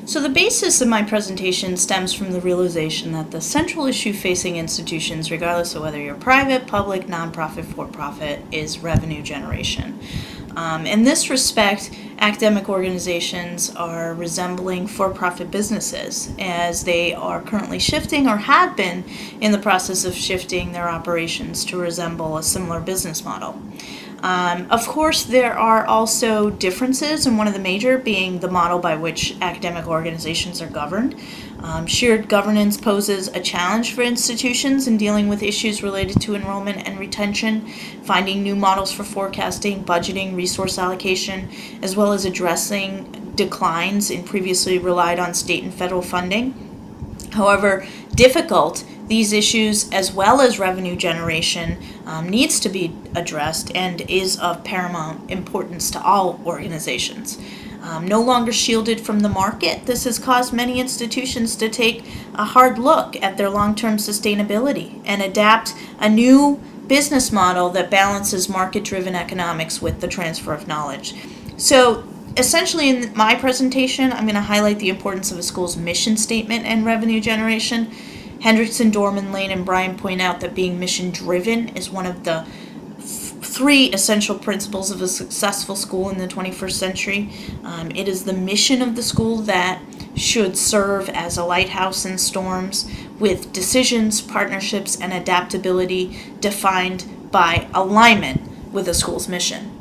So the basis of my presentation stems from the realization that the central issue facing institutions, regardless of whether you're private, public, nonprofit, for-profit, is revenue generation. In this respect, academic organizations are resembling for-profit businesses, as they are currently shifting or have been in the process of shifting their operations to resemble a similar business model. Of course, there are also differences, and one of the major being the model by which academic organizations are governed. Shared governance poses a challenge for institutions in dealing with issues related to enrollment and retention, finding new models for forecasting, budgeting, resource allocation, as well as addressing declines in previously relied on state and federal funding. However difficult these issues, as well as revenue generation, needs to be addressed and is of paramount importance to all organizations. No longer shielded from the market, this has caused many institutions to take a hard look at their long-term sustainability and adapt a new business model that balances market-driven economics with the transfer of knowledge. So essentially, in my presentation, I'm going to highlight the importance of a school's mission statement and revenue generation. Hendrickson, Dorman, Lane, and Bryan point out that being mission-driven is one of the three essential principles of a successful school in the 21st century. It is the mission of the school that should serve as a lighthouse in storms, with decisions, partnerships, and adaptability defined by alignment with a school's mission.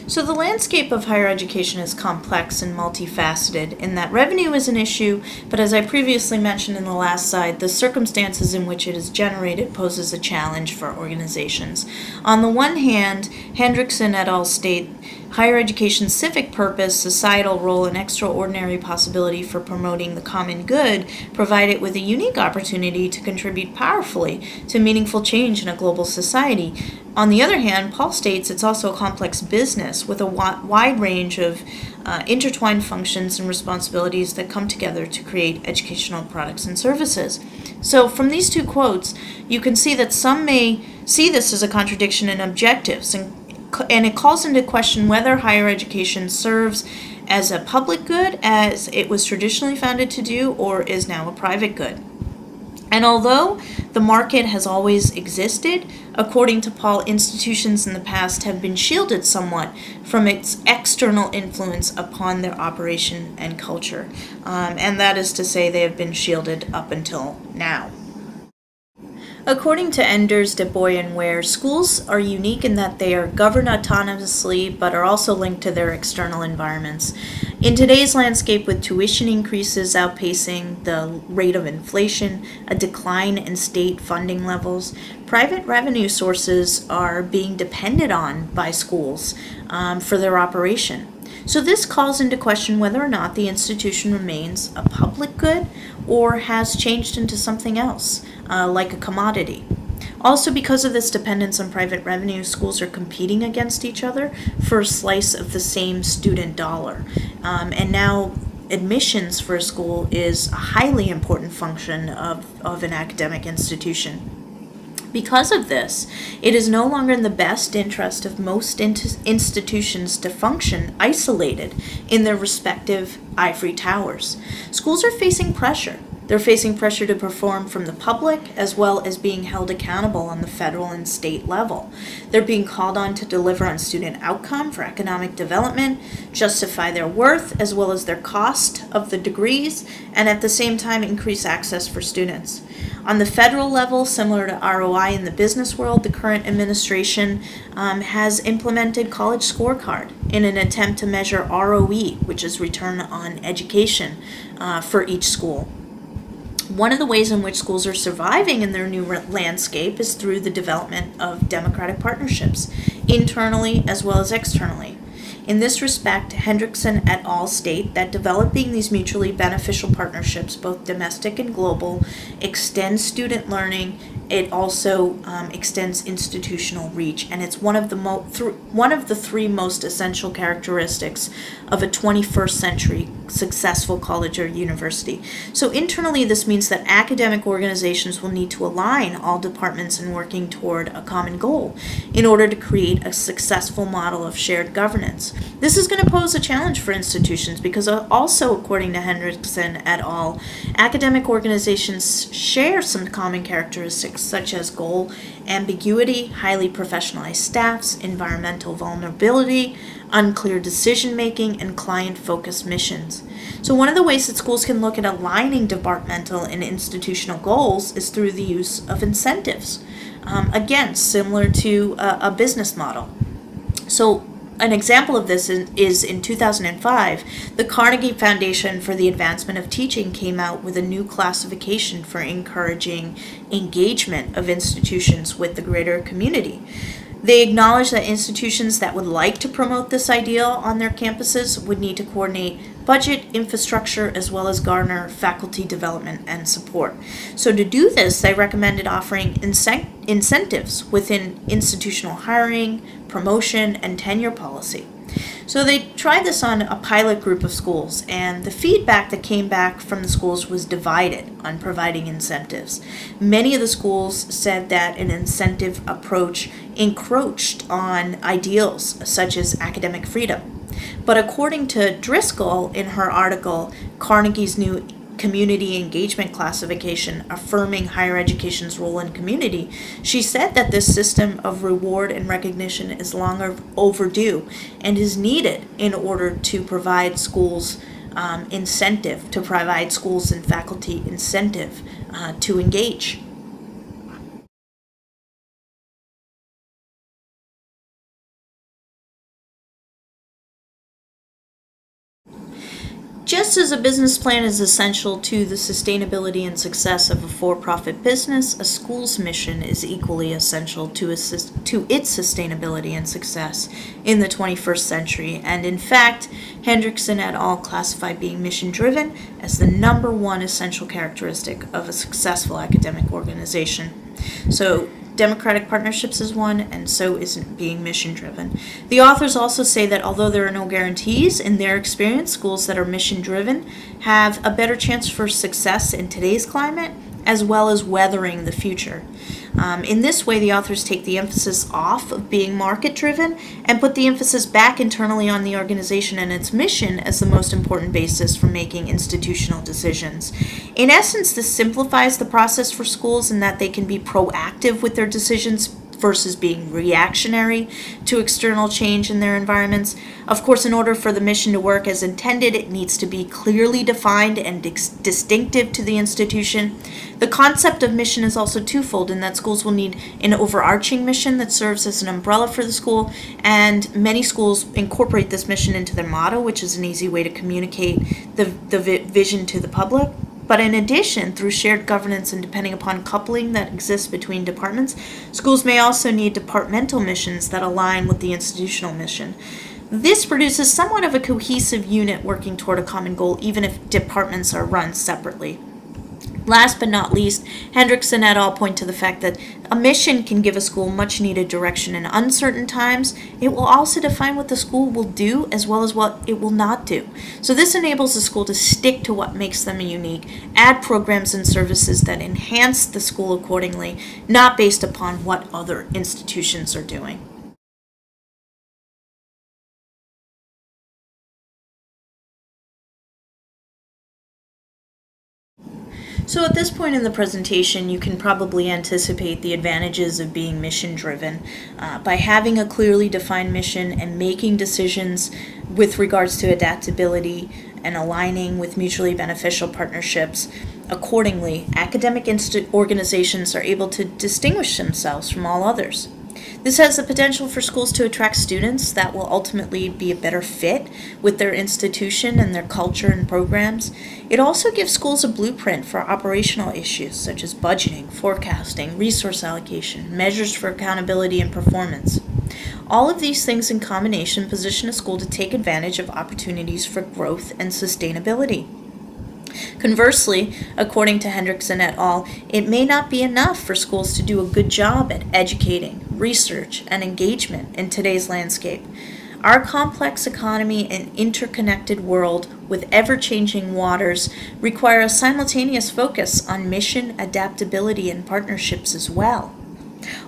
So the landscape of higher education is complex and multifaceted in that revenue is an issue, but as I previously mentioned in the last slide, the circumstances in which it is generated poses a challenge for organizations. On the one hand, Hendrickson et al. State higher education's civic purpose, societal role, and extraordinary possibility for promoting the common good provide it with a unique opportunity to contribute powerfully to meaningful change in a global society. On the other hand, Paul states it's also a complex business with a wide range of intertwined functions and responsibilities that come together to create educational products and services. So from these two quotes, you can see that some may see this as a contradiction in objectives, and it calls into question whether higher education serves as a public good, as it was traditionally founded to do, or is now a private good. And although the market has always existed, according to Paul, institutions in the past have been shielded somewhat from its external influence upon their operation and culture. And that is to say, they have been shielded up until now. According to Enders, Du Bois, and Ware, schools are unique in that they are governed autonomously but are also linked to their external environments. In today's landscape, with tuition increases outpacing the rate of inflation, a decline in state funding levels, private revenue sources are being depended on by schools for their operation. So this calls into question whether or not the institution remains a public good or has changed into something else, like a commodity. Also, because of this dependence on private revenue, schools are competing against each other for a slice of the same student dollar. And now admissions for a school is a highly important function of an academic institution. Because of this, it is no longer in the best interest of most institutions to function isolated in their respective ivory towers. Schools are facing pressure. They're facing pressure to perform from the public, as well as being held accountable on the federal and state level. They're being called on to deliver on student outcome for economic development, justify their worth, as well as their cost of the degrees, and at the same time increase access for students. On the federal level, similar to ROI in the business world, the current administration has implemented College Scorecard in an attempt to measure ROE, which is return on education, for each school. One of the ways in which schools are surviving in their new landscape is through the development of democratic partnerships, internally as well as externally. In this respect, Hendrickson et al. State that developing these mutually beneficial partnerships, both domestic and global, extend student learning it also extends institutional reach, and it's one of the three most essential characteristics of a 21st century successful college or university. So internally, this means that academic organizations will need to align all departments in working toward a common goal in order to create a successful model of shared governance. This is going to pose a challenge for institutions because also, according to Hendrickson et al., academic organizations share some common characteristics such as goal ambiguity, highly professionalized staffs, environmental vulnerability, unclear decision-making, and client-focused missions. So one of the ways that schools can look at aligning departmental and institutional goals is through the use of incentives. Again, similar to a business model. So an example of this is in 2005, the Carnegie Foundation for the Advancement of Teaching came out with a new classification for encouraging engagement of institutions with the greater community. They acknowledge that institutions that would like to promote this ideal on their campuses would need to coordinate budget, infrastructure, as well as garner faculty development and support. So to do this, they recommended offering incentives within institutional hiring, promotion, and tenure policy. So they tried this on a pilot group of schools, and the feedback that came back from the schools was divided on providing incentives. Many of the schools said that an incentive approach encroached on ideals such as academic freedom. But according to Driscoll in her article, Carnegie's new community engagement classification affirming higher education's role in community, she said that this system of reward and recognition is long overdue and is needed in order to provide schools incentive, to provide schools and faculty incentive to engage. Just as a business plan is essential to the sustainability and success of a for-profit business, a school's mission is equally essential to its sustainability and success in the 21st century. And in fact, Hendrickson et al. Classify being mission-driven as the #1 essential characteristic of a successful academic organization. So democratic partnerships is one, and so isn't being mission-driven. The authors also say that although there are no guarantees, in their experience, schools that are mission-driven have a better chance for success in today's climate, as well as weathering the future. In this way, the authors take the emphasis off of being market-driven and put the emphasis back internally on the organization and its mission as the most important basis for making institutional decisions. In essence, this simplifies the process for schools in that they can be proactive with their decisions versus being reactionary to external change in their environments. Of course, in order for the mission to work as intended, it needs to be clearly defined and distinctive to the institution. The concept of mission is also twofold in that schools will need an overarching mission that serves as an umbrella for the school, and many schools incorporate this mission into their motto, which is an easy way to communicate the vision to the public. But in addition, through shared governance and depending upon coupling that exists between departments, schools may also need departmental missions that align with the institutional mission. This produces somewhat of a cohesive unit working toward a common goal, even if departments are run separately. Last but not least, Hendrickson et al. Point to the fact that a mission can give a school much needed direction in uncertain times. It will also define what the school will do as well as what it will not do. So this enables the school to stick to what makes them unique, add programs and services that enhance the school accordingly, not based upon what other institutions are doing. So at this point in the presentation, you can probably anticipate the advantages of being mission-driven. By having a clearly defined mission and making decisions with regards to adaptability and aligning with mutually beneficial partnerships accordingly, academic organizations are able to distinguish themselves from all others. This has the potential for schools to attract students that will ultimately be a better fit with their institution and their culture and programs. It also gives schools a blueprint for operational issues such as budgeting, forecasting, resource allocation, measures for accountability and performance. All of these things in combination position a school to take advantage of opportunities for growth and sustainability. Conversely, according to Hendrickson et al., it may not be enough for schools to do a good job at educating, research, and engagement in today's landscape. Our complex economy and interconnected world with ever-changing waters require a simultaneous focus on mission, adaptability, and partnerships as well.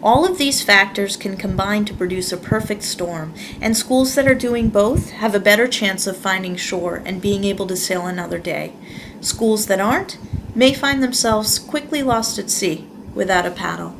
All of these factors can combine to produce a perfect storm, and schools that are doing both have a better chance of finding shore and being able to sail another day. Schools that aren't may find themselves quickly lost at sea without a paddle.